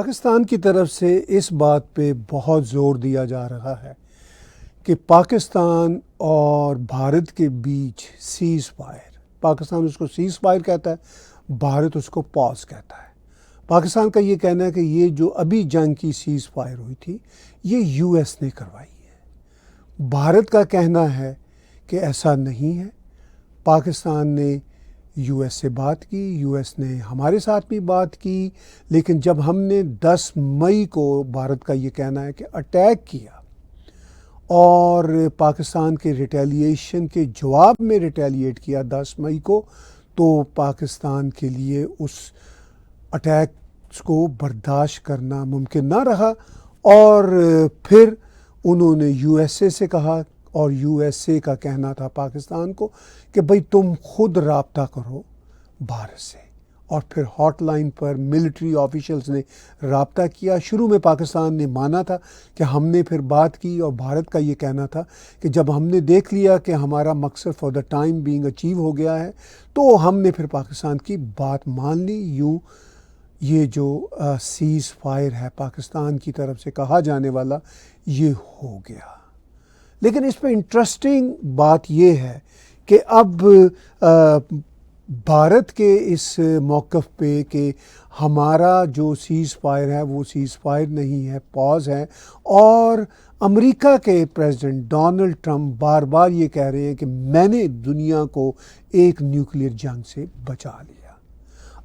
پاکستان کی طرف سے اس بات پہ بہت زور دیا جا رہا ہے کہ پاکستان اور بھارت کے بیچ سیز فائر، پاکستان اس کو سیز فائر کہتا ہے، بھارت اس کو پاز کہتا ہے۔ پاکستان کا یہ کہنا ہے کہ یہ جو ابھی جنگ کی سیز فائر ہوئی تھی یہ یو ایس نے کروائی ہے۔ بھارت کا کہنا ہے کہ ایسا نہیں ہے، پاکستان نے یو ایس سے بات کی، یو ایس نے ہمارے ساتھ بھی بات کی، لیکن جب ہم نے 10 مئی کو بھارت کا یہ کہنا ہے کہ اٹیک کیا اور پاکستان کے ریٹیلیشن کے جواب میں ریٹیلیٹ کیا 10 مئی کو، تو پاکستان کے لیے اس اٹیکس کو برداشت کرنا ممکن نہ رہا، اور پھر انہوں نے یو ایس اے سے کہا، اور یو ایس اے کا کہنا تھا پاکستان کو کہ بھئی تم خود رابطہ کرو بھارت سے، اور پھر ہاٹ لائن پر ملٹری آفیشلز نے رابطہ کیا۔ شروع میں پاکستان نے مانا تھا کہ ہم نے پھر بات کی، اور بھارت کا یہ کہنا تھا کہ جب ہم نے دیکھ لیا کہ ہمارا مقصد for the time being achieve ہو گیا ہے تو ہم نے پھر پاکستان کی بات مان لی۔ یوں یہ جو سیز فائر ہے پاکستان کی طرف سے کہا جانے والا یہ ہو گیا۔ لیکن اس پہ انٹرسٹنگ بات یہ ہے کہ اب بھارت کے اس موقف پہ کہ ہمارا جو سیز فائر ہے وہ سیز فائر نہیں ہے، پاز ہے، اور امریکہ کے پریزیڈنٹ ڈونلڈ ٹرمپ بار بار یہ کہہ رہے ہیں کہ میں نے دنیا کو ایک نیوکلیر جنگ سے بچا لیا۔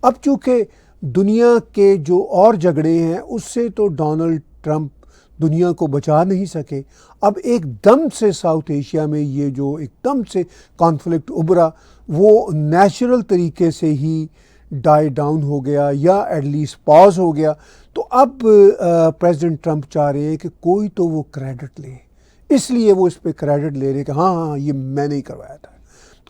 اب چونکہ دنیا کے جو اور جھگڑے ہیں اس سے تو ڈونلڈ ٹرمپ دنیا کو بچا نہیں سکے، اب ایک دم سے ساؤتھ ایشیا میں یہ جو ایک دم سے کانفلکٹ ابھرا وہ نیچرل طریقے سے ہی ڈائی ڈاؤن ہو گیا، یا ایٹ لیسٹ پاز ہو گیا۔ تو اب پریزیڈنٹ ٹرمپ چاہ رہے ہیں کہ کوئی تو وہ کریڈٹ لے، اس لیے وہ اس پہ کریڈٹ لے رہے ہیں کہ ہاں یہ میں نے ہی کروایا تھا،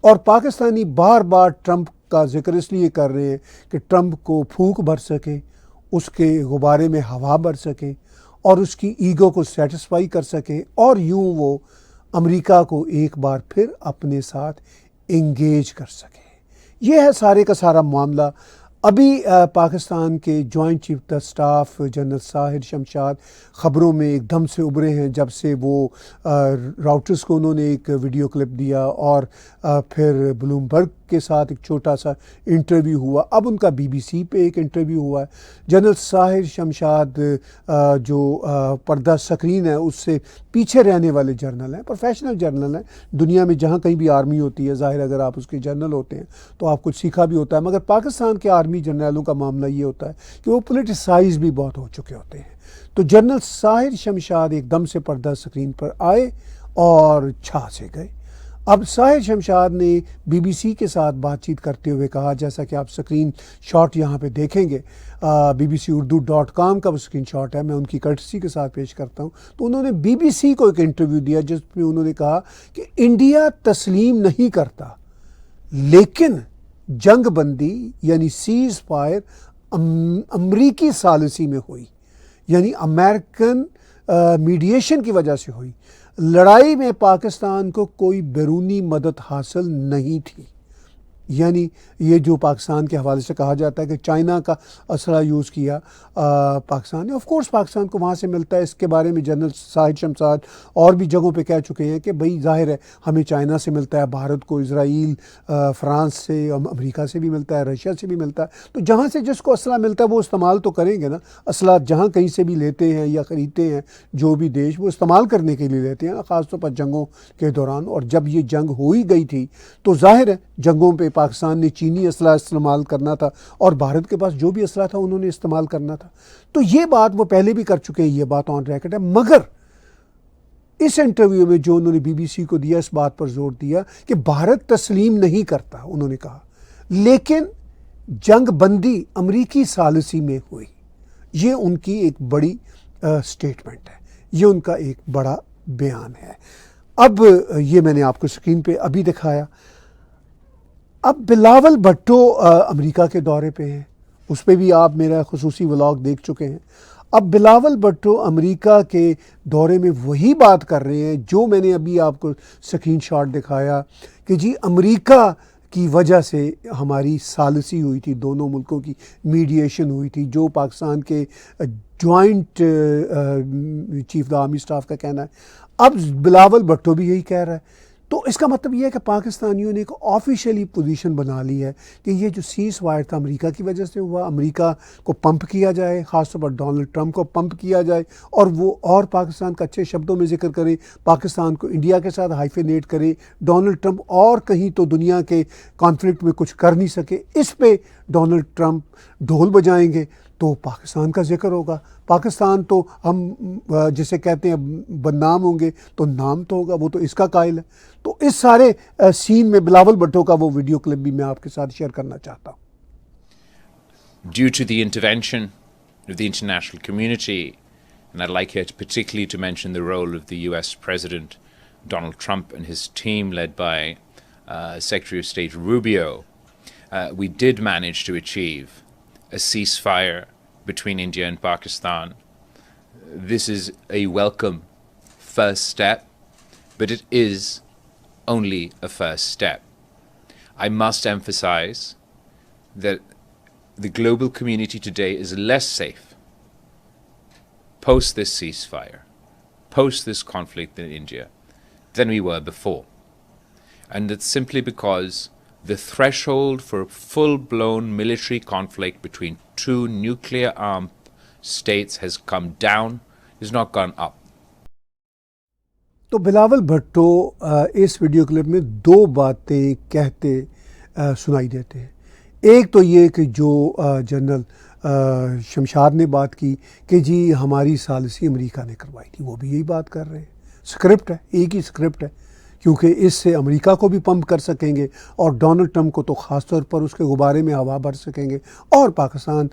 اور پاکستانی بار بار ٹرمپ کا ذکر اس لیے کر رہے ہیں کہ ٹرمپ کو پھونک بھر سکے، اس کے غبارے میں ہوا بھر سکے، اور اس کی ایگو کو سیٹسفائی کر سکے، اور یوں وہ امریکہ کو ایک بار پھر اپنے ساتھ انگیج کر سکے۔ یہ ہے سارے کا سارا معاملہ۔ ابھی پاکستان کے joint chief of staff general Sahir Shamshad خبروں میں ایک دم سے ابھرے ہیں جب سے وہ راؤٹرز کو انہوں نے ایک ویڈیو کلپ دیا، اور پھر بلومبرگ کے ساتھ ایک چھوٹا سا انٹرویو ہوا، اب ان کا بی بی سی پہ ایک انٹرویو ہوا ہے۔ جنرل ساحر شمشاد جو پردہ سکرین ہے اس سے پیچھے رہنے والے جرنل ہیں، پروفیشنل جرنل ہیں، دنیا میں جہاں کہیں بھی آرمی ہوتی ہے، ظاہر اگر آپ اس کے جرنل ہوتے ہیں تو آپ کچھ سیکھا بھی ہوتا ہے، مگر پاکستان کے آرمی جرنلوں کا معاملہ یہ ہوتا ہے کہ وہ پولیٹیسائز بھی بہت ہو چکے ہوتے ہیں۔ تو جنرل ساحر شمشاد ایک دم سے پردہ سکرین پر آئے اور چھا سے گئے۔ اب ساحر شمشاد نے بی بی سی کے ساتھ بات چیت کرتے ہوئے کہا، جیسا کہ آپ سکرین شاٹ یہاں پہ دیکھیں گے، bbc.urdu.com کا وہ سکرین شاٹ ہے، میں ان کی کرٹسی کے ساتھ پیش کرتا ہوں۔ تو انہوں نے بی بی سی کو ایک انٹرویو دیا جس میں انہوں نے کہا کہ انڈیا تسلیم نہیں کرتا، لیکن جنگ بندی یعنی سیز فائر امریکی ثالثی میں ہوئی، یعنی امریکن میڈیشن کی وجہ سے ہوئی۔ لڑائی میں پاکستان کو کوئی بیرونی مدد حاصل نہیں تھی، یعنی یہ جو پاکستان کے حوالے سے کہا جاتا ہے کہ چائنا کا اسلحہ یوز کیا پاکستان نے، آف کورس پاکستان کو وہاں سے ملتا ہے۔ اس کے بارے میں جنرل ساحر شمشاد اور بھی جگہوں پہ کہہ چکے ہیں کہ بھئی ظاہر ہے ہمیں چائنا سے ملتا ہے، بھارت کو اسرائیل، فرانس سے، امریکہ سے بھی ملتا ہے، رشیا سے بھی ملتا ہے، تو جہاں سے جس کو اسلحہ ملتا ہے وہ استعمال تو کریں گے نا۔ اسلحہ جہاں کہیں سے بھی لیتے ہیں یا خریدتے ہیں جو بھی دیش، وہ استعمال کرنے کے لیے لیتے ہیں، خاص طور پر جنگوں کے دوران۔ اور جب یہ جنگ ہوئی گئی تھی تو ظاہر ہے جنگوں پہ پاکستان نے چینی اسلحہ استعمال کرنا تھا، اور بھارت کے پاس جو بھی اسلحہ تھا انہوں نے استعمال کرنا تھا۔ تو یہ بات وہ پہلے بھی کر چکے ہیں، یہ بات آن ریکارڈ ہے، مگر اس انٹرویو میں جو انہوں نے بی بی سی کو دیا اس بات پر زور دیا کہ بھارت تسلیم نہیں کرتا، انہوں نے کہا، لیکن جنگ بندی امریکی ثالثی میں ہوئی۔ یہ ان کی ایک بڑی سٹیٹمنٹ ہے، یہ ان کا ایک بڑا بیان ہے۔ اب یہ میں نے آپ کو سکرین پہ ابھی دکھایا۔ اب بلاول بھٹو امریکہ کے دورے پہ ہیں، اس پہ بھی آپ میرا خصوصی ولاگ دیکھ چکے ہیں۔ اب بلاول بھٹو امریکہ کے دورے میں وہی بات کر رہے ہیں جو میں نے ابھی آپ کو سکرین شاٹ دکھایا کہ جی امریکہ کی وجہ سے ہماری ثالثی ہوئی تھی، دونوں ملکوں کی میڈیشن ہوئی تھی، جو پاکستان کے جوائنٹ چیف دا آرمی اسٹاف کا کہنا ہے. اب بلاول بھٹو بھی یہی کہہ رہا ہے. تو اس کا مطلب یہ ہے کہ پاکستانیوں نے ایک آفیشیلی پوزیشن بنا لی ہے کہ یہ جو سیز فائر تھا امریکہ کی وجہ سے ہوا، امریکہ کو پمپ کیا جائے، خاص طور پر ڈونلڈ ٹرمپ کو پمپ کیا جائے، اور وہ اور پاکستان کا اچھے شبدوں میں ذکر کرے، پاکستان کو انڈیا کے ساتھ ہائیفینیٹ کرے، ڈونلڈ ٹرمپ اور کہیں تو دنیا کے کانفلکٹ میں کچھ کر نہیں سکے. اس پہ ڈونلڈ ٹرمپ ڈھول بجائیں گے تو پاکستان کا ذکر ہوگا. پاکستان تو ہم جسے کہتے ہیں بدنام ہوں گے تو نام تو ہوگا، وہ تو اس کا قائل ہے. تو اس سارے سین میں بلاول بھٹو کا وہ ویڈیو کلپ بھی میں آپ کے ساتھ شیئر کرنا چاہتا ہوں. Due to the intervention of the international community, and I'd like here to particularly to mention the role of the US President Donald Trump and his team led by Secretary of State Rubio, we did manage to achieve a ceasefire between India and Pakistan. This is a welcome first step, but it is only a first step. I must emphasize that the global community today is less safe post this ceasefire, post this conflict in India, than we were before. And it's simply because the threshold for full-blown military conflict between two nuclear-armed states has come down, has not gone up. تو بلاول بھٹو اس video clip میں دو باتیں کہتے سنائی دیتے ہیں. ایک تو یہ کہ جو جنرل شمشاد نے بات کی کہ جی ہماری ثالثی امریکہ نے کروائی تھی، وہ بھی یہی بات کر رہے ہیں. اسکرپٹ ہے، ایک ہی اسکرپٹ ہے، کیونکہ اس سے امریکہ کو بھی پمپ کر سکیں گے اور ڈونلڈ ٹرمپ کو تو خاص طور پر اس کے غبارے میں ہوا بھر سکیں گے، اور پاکستان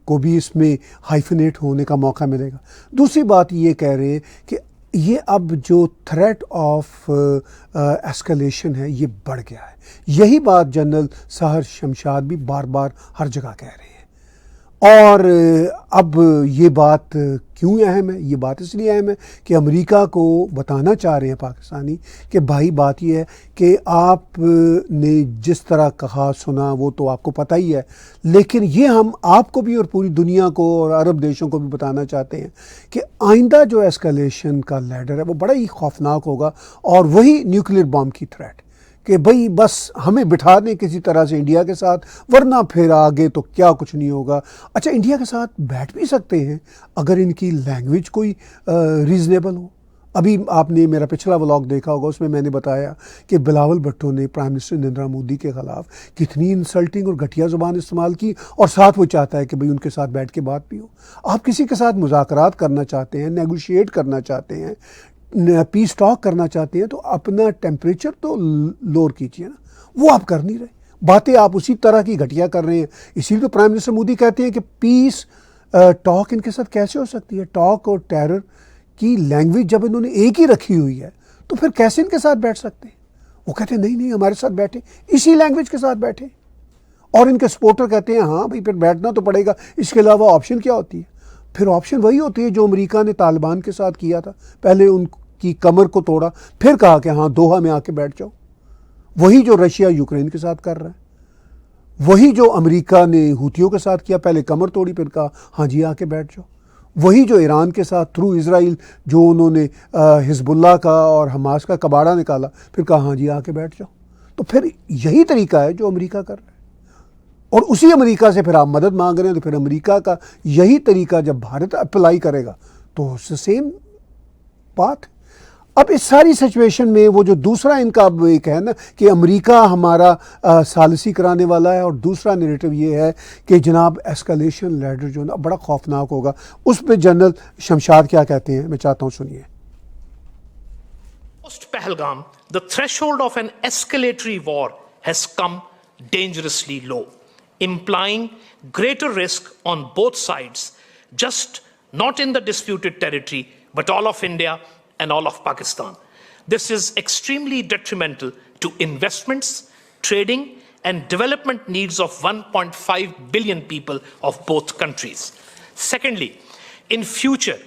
کو بھی اس میں ہائیفنیٹ ہونے کا موقع ملے گا. دوسری بات یہ کہہ رہے ہیں کہ یہ اب جو تھریٹ آف ایسکلیشن ہے یہ بڑھ گیا ہے. یہی بات جنرل سحر شمشاد بھی بار بار ہر جگہ کہہ رہے ہیں. اور اب یہ بات کیوں اہم ہے؟ یہ بات اس لیے اہم ہے کہ امریکہ کو بتانا چاہ رہے ہیں پاکستانی کہ بھائی بات یہ ہے کہ آپ نے جس طرح کہا سنا وہ تو آپ کو پتہ ہی ہے، لیکن یہ ہم آپ کو بھی اور پوری دنیا کو اور عرب دیشوں کو بھی بتانا چاہتے ہیں کہ آئندہ جو ایسکلیشن کا لیڈر ہے وہ بڑا ہی خوفناک ہوگا، اور وہی نیوکلیر بام کی تھریٹ کہ بھئی بس ہمیں بٹھا دیں کسی طرح سے انڈیا کے ساتھ، ورنہ پھر آگے تو کیا کچھ نہیں ہوگا. اچھا انڈیا کے ساتھ بیٹھ بھی سکتے ہیں اگر ان کی لینگویج کوئی ریزنیبل ہو. ابھی آپ نے میرا پچھلا ولاگ دیکھا ہوگا، اس میں میں نے بتایا کہ بلاول بھٹو نے پرائم منسٹر نریندر مودی کے خلاف کتنی انسلٹنگ اور گھٹیا زبان استعمال کی، اور ساتھ وہ چاہتا ہے کہ بھئی ان کے ساتھ بیٹھ کے بات بھی ہو. آپ کسی کے ساتھ مذاکرات کرنا چاہتے ہیں، نیگوشیٹ کرنا چاہتے ہیں، پیس ٹاک کرنا چاہتے ہیں، تو اپنا ٹیمپریچر تو لوور کیجیے نا. وہ آپ کر نہیں رہے، باتیں آپ اسی طرح کی گھٹیا کر رہے ہیں. اسی لیے تو پرائم منسٹر مودی کہتے ہیں کہ پیس ٹاک ان کے ساتھ کیسے ہو سکتی ہے؟ ٹاک اور ٹیرر کی لینگویج جب انہوں نے ایک ہی رکھی ہوئی ہے تو پھر کیسے ان کے ساتھ بیٹھ سکتے ہیں؟ وہ کہتے ہیں نہیں ہمارے ساتھ بیٹھے، اسی لینگویج کے ساتھ بیٹھے. اور ان کے سپورٹر کہتے ہیں ہاں بھائی پھر بیٹھنا تو پڑے گا، اس کے علاوہ آپشن کیا ہوتی ہے؟ پھر آپشن وہی ہوتی ہے جو امریکہ نے طالبان کے ساتھ کیا تھا. پہلے ان کی کمر کو توڑا، پھر کہا کہ ہاں دوحہ میں آ کے بیٹھ جاؤ. وہی جو رشیا یوکرین کے ساتھ کر رہا ہے، وہی جو امریکہ نے ہوتیوں کے ساتھ کیا، پہلے کمر توڑی پھر کہا ہاں جی آ کے بیٹھ جاؤ. وہی جو ایران کے ساتھ تھرو اسرائیل جو انہوں نے حزب اللہ کا اور حماس کا کباڑہ نکالا، پھر کہا ہاں جی آ کے بیٹھ جاؤ. تو پھر یہی طریقہ ہے جو امریکہ کر رہا ہے، اور اسی امریکہ سے پھر آپ مدد مانگ رہے ہیں. تو پھر امریکہ کا یہی طریقہ جب بھارت اپلائی کرے گا تو سیم بات. اب اس ساری سچویشن میں وہ جو دوسرا ان کا اب ایک ہے نا کہ امریکہ ہمارا ثالثی کرانے والا ہے، اور دوسرا نیریٹو یہ ہے کہ جناب ایسکلیشن لیڈر جو ہے نا بڑا خوفناک ہوگا. اس پہ جنرل شمشاد کیا کہتے ہیں میں چاہتا ہوں سنیے. Post Pahalgam, the threshold of an escalatory war has come dangerously low, implying greater risk on both sides, just not in the disputed territory, but all of India and all of Pakistan. This is extremely detrimental to investments, trading, and development needs of 1.5 billion people of both countries. Secondly, in future,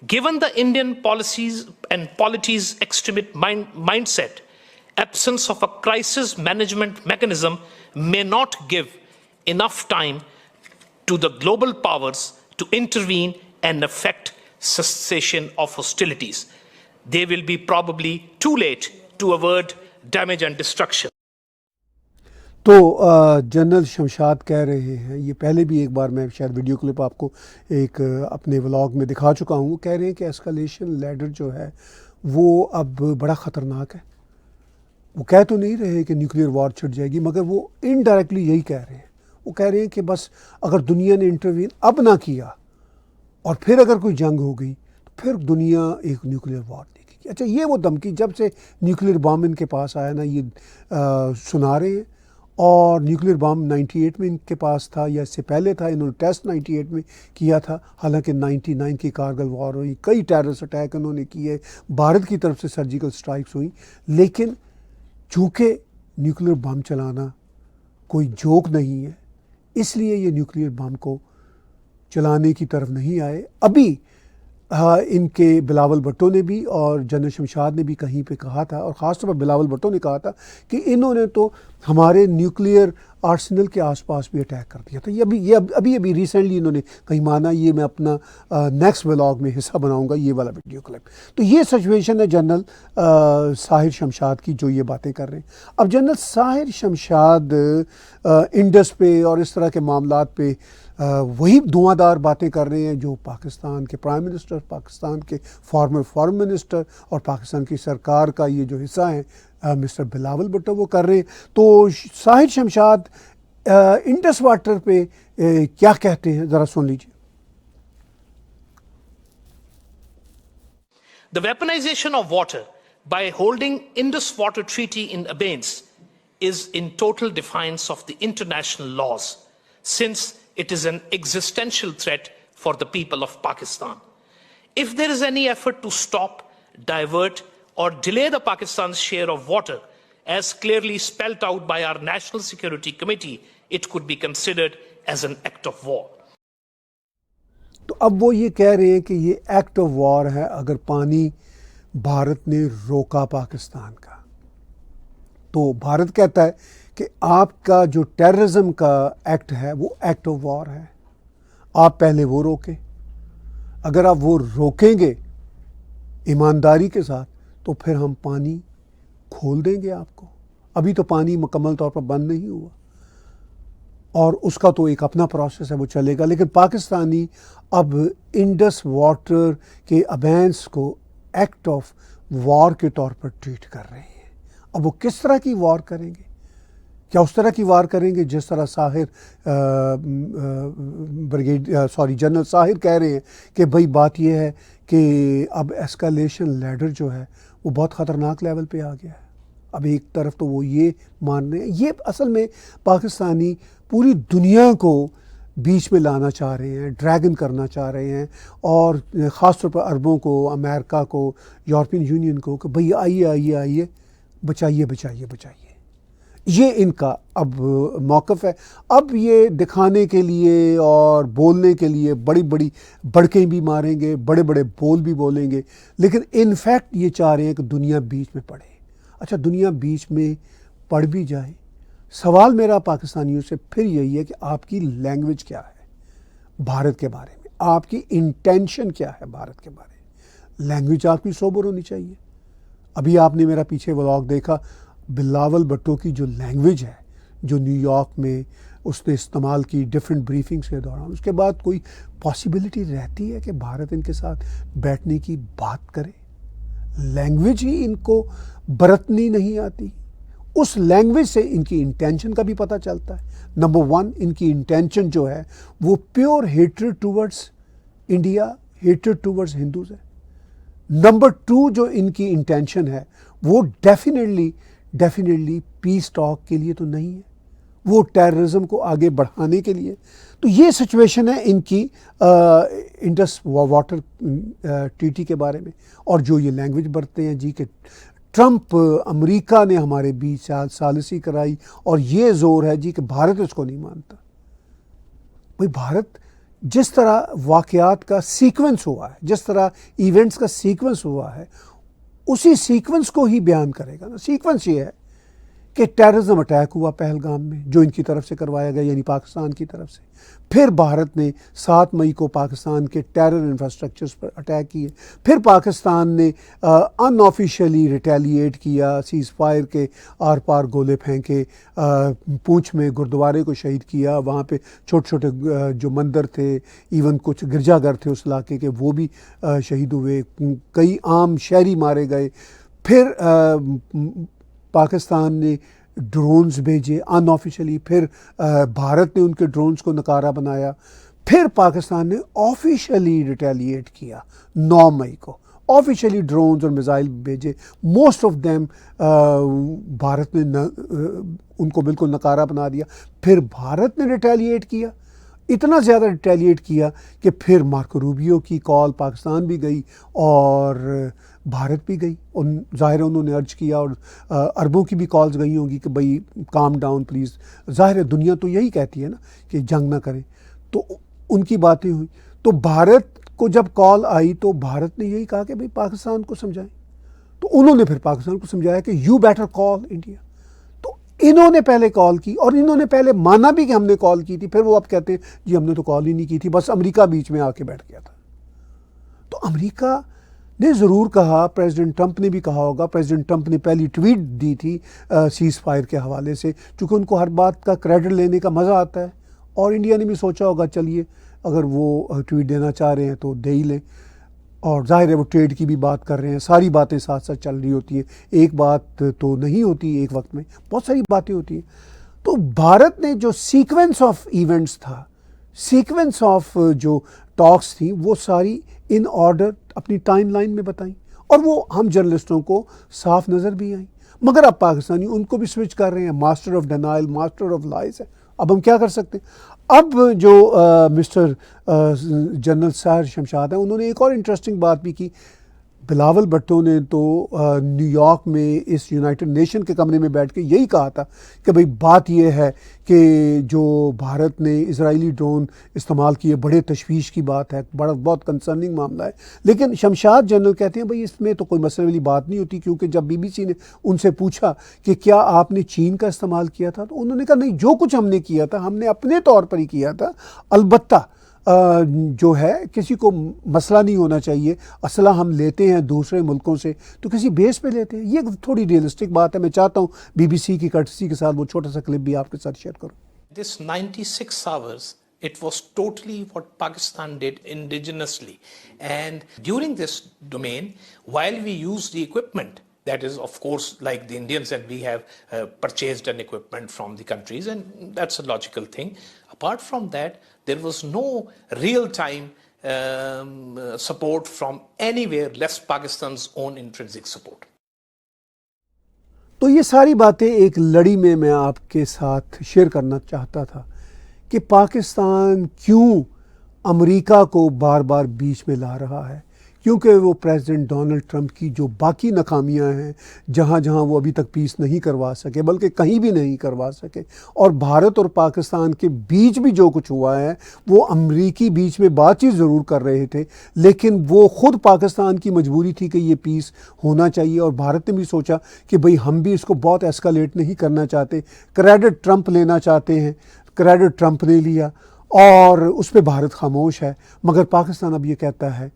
given the Indian policies and polities extremist mindset, absence of a crisis management mechanism may not give enough time to the global powers to intervene and effect cessation of hostilities. They will be probably too late to avert damage and destruction. تو general Shamshad کہہ رہے ہیں، یہ پہلے بھی ایک بار میں شاید ویڈیو کلپ آپ کو ایک اپنے ولاگ میں دکھا چکا ہوں، وہ کہہ رہے ہیں کہ ایسکلیشن لیڈر جو ہے وہ اب بڑا خطرناک ہے. وہ کہہ تو نہیں رہے کہ نیوکلیئر وار چھڑ جائے گی، مگر وہ انڈائریکٹلی یہی کہہ رہے ہیں. وہ کہہ رہے ہیں کہ بس اگر دنیا نے انٹروین اب نہ کیا اور پھر اگر کوئی جنگ ہو گئی تو پھر دنیا ایک نیوکلیئر وار دیکھے گی. اچھا، یہ وہ دھمکی جب سے نیوکلیئر بام ان کے پاس آیا نا، یہ سنا رہے ہیں. اور نیوکلیئر بام 98 میں ان کے پاس تھا یا اس سے پہلے تھا، انہوں نے ٹیسٹ 98 میں کیا تھا. حالانکہ 99 کی کارگل وار ہوئی، کئی ٹیررسٹ اٹیک انہوں نے کیے، بھارت کی طرف سے سرجیکل سٹرائکس ہوئیں. لیکن چونکہ نیوکلیئر بم چلانا کوئی جوک نہیں ہے، اس لیے یہ نیوکلیئر بم کو چلانے کی طرف نہیں آئے. ابھی ان کے بلاول بھٹو نے بھی اور جنرل شمشاد نے بھی کہیں پہ کہا تھا، اور خاص طور پر بلاول بھٹو نے کہا تھا کہ انہوں نے تو ہمارے نیوکلیئر آرسنل کے آس پاس بھی اٹیک کر دیا تھا. یہ ابھی ریسنٹلی انہوں نے کہیں مانا. یہ میں اپنا نیکسٹ ولاگ میں حصہ بناؤں گا، یہ والا ویڈیو کلپ. تو یہ سچویشن ہے جنرل ساحر شمشاد کی جو یہ باتیں کر رہے ہیں. اب جنرل ساحر شمشاد انڈس پہ اور اس طرح کے معاملات پہ وہی دھواں دار باتیں کر رہے ہیں جو پاکستان کے پرائم منسٹر، پاکستان کے فارمر فارم منسٹر اور پاکستان کی سرکار کا یہ جو حصہ ہیں مسٹر بلاول بھٹو وہ کر رہے ہیں. تو ساحر شمشاد انڈس واٹر پہ کیا کہتے ہیں، ذرا سن لیجیے. The weaponization of water by holding Indus Water Treaty in abeyance is in total defiance of the international laws, since it is an existential threat for the people of Pakistan. If there is any effort to stop, divert, or delay the Pakistan's share of water, as clearly spelled out by our National Security Committee, it could be considered as an act of war. تو اب وہ یہ کہہ رہے ہیں کہ یہ act of war ہے اگر پانی بھارت نے روکا پاکستان کا. تو بھارت کہتا ہے کہ آپ کا جو ٹیررزم کا ایکٹ ہے وہ ایکٹ آف وار ہے، آپ پہلے وہ روکیں. اگر آپ وہ روکیں گے ایمانداری کے ساتھ تو پھر ہم پانی کھول دیں گے آپ کو. ابھی تو پانی مکمل طور پر بند نہیں ہوا اور اس کا تو ایک اپنا پروسیس ہے، وہ چلے گا. لیکن پاکستانی اب انڈس واٹر کے ابینس کو ایکٹ آف وار کے طور پر ٹریٹ کر رہے ہیں. اب وہ کس طرح کی وار کریں گے؟ کیا اس طرح کی وار کریں گے جس طرح جنرل ساحر کہہ رہے ہیں کہ بھئی بات یہ ہے کہ اب ایسکلیشن لیڈر جو ہے وہ بہت خطرناک لیول پہ آ گیا ہے. اب ایک طرف تو وہ یہ مان رہے ہیں، یہ اصل میں پاکستانی پوری دنیا کو بیچ میں لانا چاہ رہے ہیں، ڈریگن کرنا چاہ رہے ہیں، اور خاص طور پر عربوں کو، امریکہ کو، یورپین یونین کو کہ بھئی آئیے بچائیے. یہ ان کا اب موقف ہے. اب یہ دکھانے کے لیے اور بولنے کے لیے بڑی بڑی بڑکیں بھی ماریں گے، بڑے بڑے بول بھی بولیں گے، لیکن ان فیکٹ یہ چاہ رہے ہیں کہ دنیا بیچ میں پڑے. اچھا، دنیا بیچ میں پڑ بھی جائے، سوال میرا پاکستانیوں سے پھر یہی ہے کہ آپ کی لینگویج کیا ہے بھارت کے بارے میں، آپ کی انٹینشن کیا ہے بھارت کے بارے میں. لینگویج آپ کی سوبر ہونی چاہیے. ابھی آپ نے میرا پیچھے ولاگ دیکھا، بلاول بھٹو کی جو لینگویج ہے جو نیو یارک میں اس نے استعمال کی ڈیفرنٹ بریفنگس کے دوران، اس کے بعد کوئی پاسبلٹی رہتی ہے کہ بھارت ان کے ساتھ بیٹھنے کی بات کرے؟ لینگویج ہی ان کو برتنی نہیں آتی. اس لینگویج سے ان کی انٹینشن کا بھی پتہ چلتا ہے. نمبر 1، ان کی انٹینشن جو ہے وہ pure hatred towards India, hatred towards Hindus ہے. نمبر 2 جو ان کی انٹینشن ہے وہ ڈیفینیٹلی پیس ٹاک کے لیے تو نہیں ہے، وہ ٹیررزم کو آگے بڑھانے کے لیے. تو یہ سچویشن ہے ان کی انڈس واٹر ٹریٹی کے بارے میں. اور جو یہ لینگویج برتتے ہیں جی کہ ٹرمپ، امریکہ نے ہمارے بیچ ثالثی کرائی اور یہ زور ہے جی کہ بھارت اس کو نہیں مانتا. بھئی بھارت جس طرح واقعات کا سیکوینس ہوا ہے، جس طرح ایونٹس کا سیکوینس ہوا ہے، اسی سیکوینس کو ہی بیان کرے گا نا. سیکوینس یہ ہے کہ ٹیررزم اٹیک ہوا پہلگام میں جو ان کی طرف سے کروایا گیا, یعنی پاکستان کی طرف سے. پھر بھارت نے 7 مئی کو پاکستان کے ٹیرر انفراسٹرکچرز پر اٹیک کیے. پھر پاکستان نے ان آفیشیلی ریٹیلیٹ کیا, سیز فائر کے آر پار گولے پھینکے, پونچھ میں گردوارے کو شہید کیا. وہاں پہ چھوٹے چھوٹے جو مندر تھے, ایون کچھ گرجا گھر تھے اس علاقے کے, وہ بھی شہید ہوئے. کئی عام شہری مارے گئے. پھر پاکستان نے ڈرونز بھیجے ان آفیشلی. پھر بھارت نے ان کے ڈرونز کو نکارہ بنایا. پھر پاکستان نے آفیشلی ریٹیلیٹ کیا 9 مئی کو. آفیشلی ڈرونز اور میزائل بھیجے. موسٹ آف دیم بھارت نے ان کو بالکل نکارہ بنا دیا. پھر بھارت نے ریٹیلیٹ کیا, اتنا زیادہ ریٹیلیٹ کیا کہ پھر مارکو روبیو کی کال پاکستان بھی گئی اور بھارت بھی گئی. ظاہر ہے انہوں نے ارج کیا, اور عربوں کی بھی کالز گئی ہوں گی کہ بھئی کام ڈاؤن پلیز. ظاہر ہے دنیا تو یہی کہتی ہے نا کہ جنگ نہ کریں, تو ان کی باتیں ہوئیں. تو بھارت کو جب کال آئی تو بھارت نے یہی کہا کہ بھئی پاکستان کو سمجھائیں. تو انہوں نے پھر پاکستان کو سمجھایا کہ یو بیٹر کال انڈیا. تو انہوں نے پہلے کال کی, اور انہوں نے پہلے مانا بھی کہ ہم نے کال کی تھی. پھر وہ اب کہتے ہیں جی ہم نے تو کال ہی نہیں کی تھی, بس امریکہ بیچ میں آ کے بیٹھ گیا تھا. تو امریکہ نے ضرور کہا, پریزیڈنٹ ٹرمپ نے بھی کہا ہوگا. پریزیڈنٹ ٹرمپ نے پہلی ٹویٹ دی تھی سیز فائر کے حوالے سے, چونکہ ان کو ہر بات کا کریڈٹ لینے کا مزہ آتا ہے, اور انڈیا نے بھی سوچا ہوگا چلیے اگر وہ ٹویٹ دینا چاہ رہے ہیں تو دے ہی لیں. اور ظاہر ہے وہ ٹریڈ کی بھی بات کر رہے ہیں, ساری باتیں ساتھ ساتھ چل رہی ہوتی ہیں, ایک بات تو نہیں ہوتی ایک وقت میں, بہت ساری باتیں ہوتی ہیں. تو بھارت نے جو سیکوینس آف ایونٹس تھا, سیکوینس آف جو ٹاکس تھیں, وہ ساری ان آرڈر اپنی ٹائم لائن میں بتائیں, اور وہ ہم جرنلسٹوں کو صاف نظر بھی آئیں. مگر اب پاکستانی ان کو بھی سوئچ کر رہے ہیں, master of denial, master of lies ہے. اب ہم کیا کر سکتے ہیں؟ اب جو مسٹر جنرل ساحر شمشاد ہیں, انہوں نے ایک اور انٹرسٹنگ بات بھی کی. بلاول بھٹو نے تو نیو یارک میں اس یونائٹڈ نیشن کے کمرے میں بیٹھ کے یہی کہا تھا کہ بھئی بات یہ ہے کہ جو بھارت نے اسرائیلی ڈرون استعمال کیے بڑے تشویش کی بات ہے, بہت کنسرننگ معاملہ ہے. لیکن شمشاد جنرل کہتے ہیں بھئی اس میں تو کوئی مسئلے والی بات نہیں ہوتی, کیونکہ جب بی بی سی نے ان سے پوچھا کہ کیا آپ نے چین کا استعمال کیا تھا, تو انہوں نے کہا نہیں, جو کچھ ہم نے کیا تھا ہم نے اپنے طور پر ہی کیا تھا. البتہ جو ہے کسی کو مسئلہ نہیں ہونا چاہیے, اسلحہ ہم لیتے ہیں دوسرے ملکوں سے تو کسی بیس پہ لیتے ہیں. یہ تھوڑی ریئلسٹک بات ہے. میں چاہتا ہوں بی بی سی کی کٹسی کے ساتھ وہ چھوٹا سا کلپ بھی آپ کے ساتھ شیئر کروں. This 96 hours, it was totally what Pakistan did indigenously. And during this domain, while we used the equipment, that is, of course, like the Indians, and we have purchased an equipment from the countries, and that's a logical thing. Apart from that, there was no real-time support from anywhere, less Pakistan's own intrinsic support. تو یہ ساری باتیں ایک لڑی میں آپ کے ساتھ شیئر کرنا چاہتا تھا کہ پاکستان کیوں امریکہ کو بار بار بیچ میں لا رہا ہے. کیونکہ وہ پریزیڈنٹ ڈونلڈ ٹرمپ کی جو باقی ناکامیاں ہیں, جہاں جہاں وہ ابھی تک پیس نہیں کروا سکے, بلکہ کہیں بھی نہیں کروا سکے, اور بھارت اور پاکستان کے بیچ بھی جو کچھ ہوا ہے, وہ امریکی بیچ میں بات چیت ضرور کر رہے تھے, لیکن وہ خود پاکستان کی مجبوری تھی کہ یہ پیس ہونا چاہیے. اور بھارت نے بھی سوچا کہ بھئی ہم بھی اس کو بہت ایسکلیٹ نہیں کرنا چاہتے, کریڈٹ ٹرمپ لینا چاہتے ہیں. کریڈٹ ٹرمپ نے لیا اور اس پہ بھارت خاموش ہے. مگر پاکستان اب یہ کہتا ہے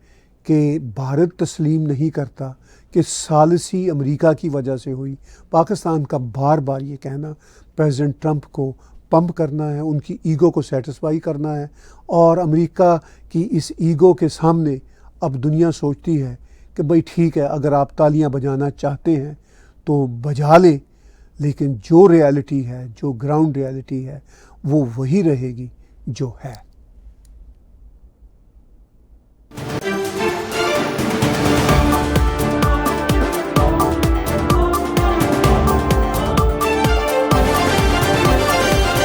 کہ بھارت تسلیم نہیں کرتا کہ ثالثی امریکہ کی وجہ سے ہوئی. پاکستان کا بار بار یہ کہنا پریزیڈنٹ ٹرمپ کو پمپ کرنا ہے, ان کی ایگو کو سیٹسفائی کرنا ہے, اور امریکہ کی اس ایگو کے سامنے اب دنیا سوچتی ہے کہ بھئی ٹھیک ہے, اگر آپ تالیاں بجانا چاہتے ہیں تو بجا لیں, لیکن جو ریالٹی ہے, جو گراؤنڈ ریالٹی ہے, وہ وہی رہے گی جو ہے.